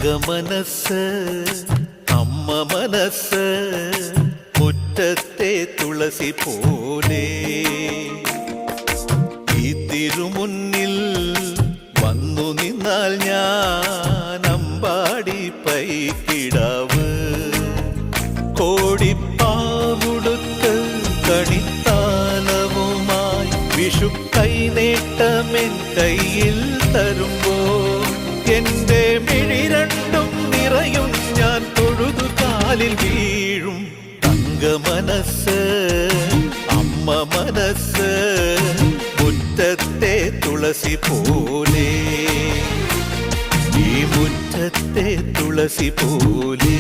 തങ്കമനസ് അമ്മ മനസ്സ് മുറ്റത്തെ തുളസി പോലെ ഈ തിരുമുന്നിൽ വന്നു നിന്നാൽ ഞാൻ അമ്പാടി പൈക്കിടാവ് കോടിപ്പാവുടുത്ത് കണിത്താലവുമായി വിഷു കൈനേട്ടമെൻ കയ്യിൽ തരുമ്പോൾ എന്റെ മിഴി രണ്ടും നിറയും ഞാൻ തൊഴുതു കാലിൽ വീഴും തങ്കമനസ് അമ്മ മനസ്സ് മുറ്റത്തെ തുളസി പോലെ ഈ മുറ്റത്തെ തുളസി പോലെ